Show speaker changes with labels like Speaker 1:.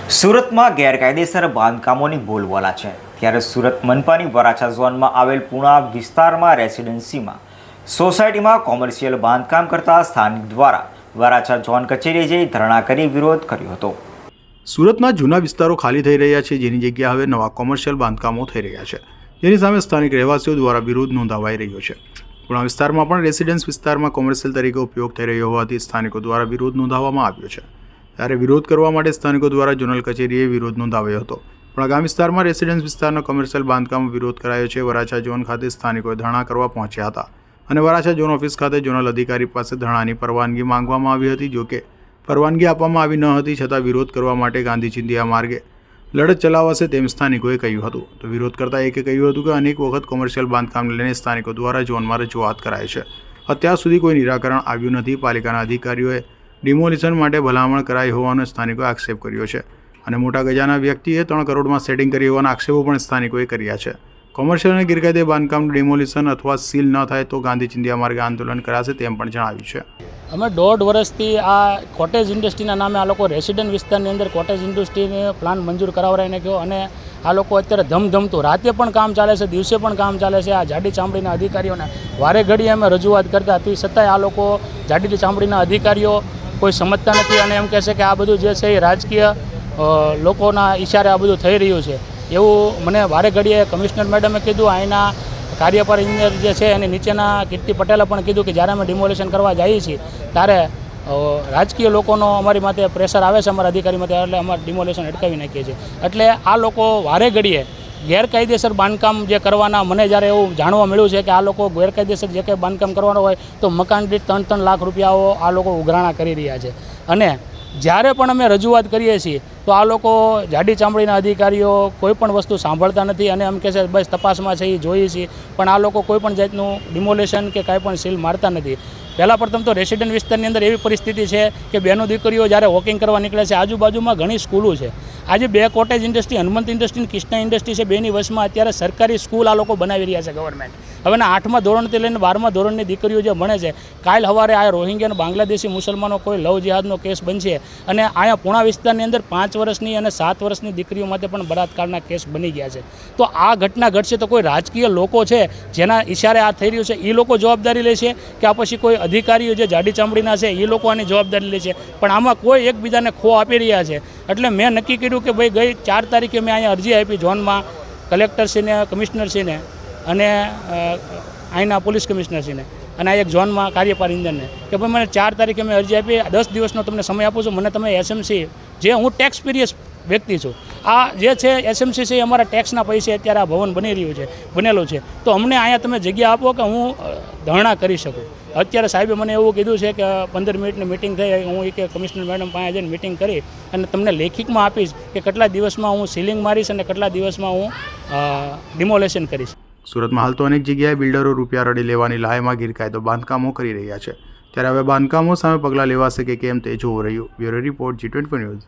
Speaker 1: સુરતમાં ગેરકાયદેસર બાંધકામોની બોલબાલા છે ત્યારે સુરત મનપાની વરાછા ઝોનમાં આવેલ પુણા વિસ્તારમાં રેસિડેન્સીમાં સોસાયટીમાં કોમર્શિયલ બાંધકામ કરતા સ્થાનિક દ્વારા વરાછા ઝોન કચેરીએ જઈ ધરણા કરી વિરોધ કર્યો હતો।
Speaker 2: સુરતના જૂના વિસ્તારો ખાલી થઈ રહ્યા છે, જેની જગ્યાએ હવે નવા કોમર્શિયલ બાંધકામો થઈ રહ્યા છે, જેની સામે સ્થાનિક રહેવાસીઓ દ્વારા વિરોધ નોંધાવાઈ રહ્યો છે। પુણા વિસ્તારમાં પણ રેસિડેન્સ વિસ્તારમાં કોમર્શિયલ તરીકે ઉપયોગ થઈ રહ્યો હોવાથી સ્થાનિકો દ્વારા વિરોધ નોંધાવવામાં આવ્યો છે। ત્યારે વિરોધ કરવા માટે સ્થાનિકો દ્વારા ઝોનલ કચેરીએ વિરોધ નોંધાવ્યો હતો। પણ ગામ વિસ્તારમાં રેસિડેન્સ વિસ્તારના કોમર્શિયલ બાંધકામ વિરોધ કરાયો છે। વરાછા ઝોન ખાતે સ્થાનિકોએ ધરણા કરવા પહોંચ્યા હતા અને વરાછા ઝોન ઓફિસ ખાતે ઝોનલ અધિકારી પાસે ધરણાની પરવાનગી માંગવામાં આવી હતી। જોકે પરવાનગી આપવામાં આવી ન હતી, છતાં વિરોધ કરવા માટે ગાંધી ચિંધ્યા માર્ગે લડત ચલાવાશે તેમ સ્થાનિકોએ કહ્યું હતું। તો વિરોધ કરતા એકે કહ્યું હતું કે અનેક વખત કોમર્શિયલ બાંધકામને લઈને સ્થાનિકો દ્વારા ઝોનમાં રજૂઆત કરાય છે, અત્યાર સુધી કોઈ નિરાકરણ આવ્યું નથી। પાલિકાના અધિકારીઓએ ડિમોલિશન માટે ભલામણ કરાઈ હોવાનો સ્થાનિકોએ આક્ષેપ કર્યો છે અને મોટા ગજાના વ્યક્તિએ 3 કરોડમાં સેટિંગ કરી હોવાના આક્ષેપો પણ સ્થાનિકોએ કર્યા છે। કોમર્શિયલ અને ગેરકાયદે બાંધકામનું ડિમોલિશન અથવા સીલ ન થાય તો ગાંધી ચિંધ્યા માર્ગે આંદોલન કરાશે તેમ પણ જણાવ્યું છે।
Speaker 3: અમે 1.5 વર્ષથી આ કોટેજ ઇન્ડસ્ટ્રીના નામે આ લોકો રેસિડેન્ટ વિસ્તારની અંદર કોટેજ ઇન્ડસ્ટ્રીને પ્લાન મંજૂર કરાવરાઈને ગયો અને આ લોકો અત્યારે ધમધમતું રાતે પણ કામ ચાલે છે, દિવસે પણ કામ ચાલે છે। આ જાડી ચામડીના અધિકારીઓને વારે ઘડીએ અમે રજૂઆત કરતા હતી, છતાંય આ લોકો જાડી ચામડીના અધિકારીઓ કોઈ સમજતા નથી અને એમ કહે છે કે આ બધું જે છે એ રાજકીય લોકોના ઈશારે આ બધું થઈ રહ્યું છે એવું મને વારે ઘડીએ કમિશનર મેડમે કીધું। અહીંના કાર્યપાલક ઇજનેર જે છે એની નીચેના કીર્તિ પટેલે પણ કીધું કે જ્યારે અમે ડિમોલિશન કરવા જઈએ છીએ ત્યારે રાજકીય લોકોનો અમારી માથે પ્રેશર આવે છે અમારા અધિકારી માથે, એટલે અમારે ડિમોલિશન અટકાવી નાખીએ છીએ। એટલે આ લોકો વારે ઘડીએ ગેરકાયદેસર બાંધકામ જે કરવાના, મને જ્યારે એવું જાણવા મળ્યું છે કે આ લોકો ગેરકાયદેસર જે કંઈ બાંધકામ કરવાનું હોય તો મકાન દીઠ 3-3 લાખ રૂપિયાઓ આ લોકો ઉઘરાણા કરી રહ્યા છે। અને જ્યારે પણ અમે રજૂઆત કરીએ છીએ તો આ લોકો જાડી ચામડીના અધિકારીઓ કોઈ પણ વસ્તુ સાંભળતા નથી અને એમ કહે છે બસ તપાસમાં છે એ જોઈએ છીએ, પણ આ લોકો કોઈ પણ જાતનું ડિમોલેશન કે કાંઈ પણ સીલ મારતા નથી। પહેલાં પ્રથમ તો રેસિડેન્ટ વિસ્તારની અંદર એવી પરિસ્થિતિ છે કે બહેનો દીકરીઓ જ્યારે વોકિંગ કરવા નીકળે છે, આજુબાજુમાં ઘણી સ્કૂલો છે। આજે 2 કોટેજ ઇન્ડસ્ટ્રી, હનુમંત ઇન્ડસ્ટ્રી અને કૃષ્ણા ઇન્ડસ્ટ્રી છે, બેની વચમાં અત્યારે સરકારી સ્કૂલ આ લોકો બનાવી રહ્યા છે ગવર્મેન્ટ। હવેના 8મા ધોરણથી લઈને 12મા ધોરણની દીકરીઓ જે ભણે છે, કાલ સવારે આ રોહિંગ્યા અને બાંગ્લાદેશી મુસલમાનો કોઈ લવ જિહાદનો કેસ બનશે અને અહીંયા પુણા વિસ્તારની અંદર 5 વર્ષની અને 7 વર્ષની દીકરીઓ માટે પણ બળાત્કારના કેસ બની ગયા છે। તો આ ઘટના ઘટશે તો કોઈ રાજકીય લોકો છે જેના ઈશારે આ થઈ રહ્યું છે એ લોકો જવાબદારી લે છે કે આ પછી કોઈ અધિકારીઓ જે જાડી ચામડીના છે એ લોકો આની જવાબદારી લે છે? પણ આમાં કોઈ એકબીજાને ખો આપી રહ્યા છે। એટલે મેં નક્કી કર્યું કે ભાઈ ગઈ 4 તારીખે મેં અહીંયા અરજી આપી ઝોનમાં કલેક્ટરશ્રીને, કમિશનરશ્રીને અને અહીંના પોલીસ કમિશનરશ્રીને અને આ એક ઝોનમાં કાર્યપાલક ઇજનેરને કે ભાઈ મને 4 તારીખે મેં અરજી આપી, 10 દિવસનો તમને સમય આપું છું, મને તમે એસએમસી, જે હું ટેક્સ પીરિયસ વ્યક્તિ છું, આ જે છે એસએમસી છે અમારા ટેક્સના પૈસે અત્યારે આ ભવન બનેલું છે, તો અમને અહીંયા તમે જગ્યા આપો કે હું ધરણા કરી શકું। અત્યારે સાહેબે મને એવું કીધું છે કે 15 મિનિટની મિટિંગ થઈ, હું એક કમિશનર મેડમ પાસે જઈને મિટિંગ કરી અને તમને લેખિતમાં આપીશ કે કેટલા દિવસમાં હું સીલિંગ મારીશ અને કેટલા દિવસમાં હું ડિમોલેશન કરીશ।
Speaker 2: સુરતમાં હાલ તો અનેક જગ્યાએ બિલ્ડરો રૂપિયા રડી લેવાની લાહેમાં ગેરકાયદે બાંધકામો કરી રહ્યા છે, ત્યારે હવે બાંધકામો સામે પગલાં લેવાશે કે કેમ તે જોવું રહ્યું। Bureau report, G24 news.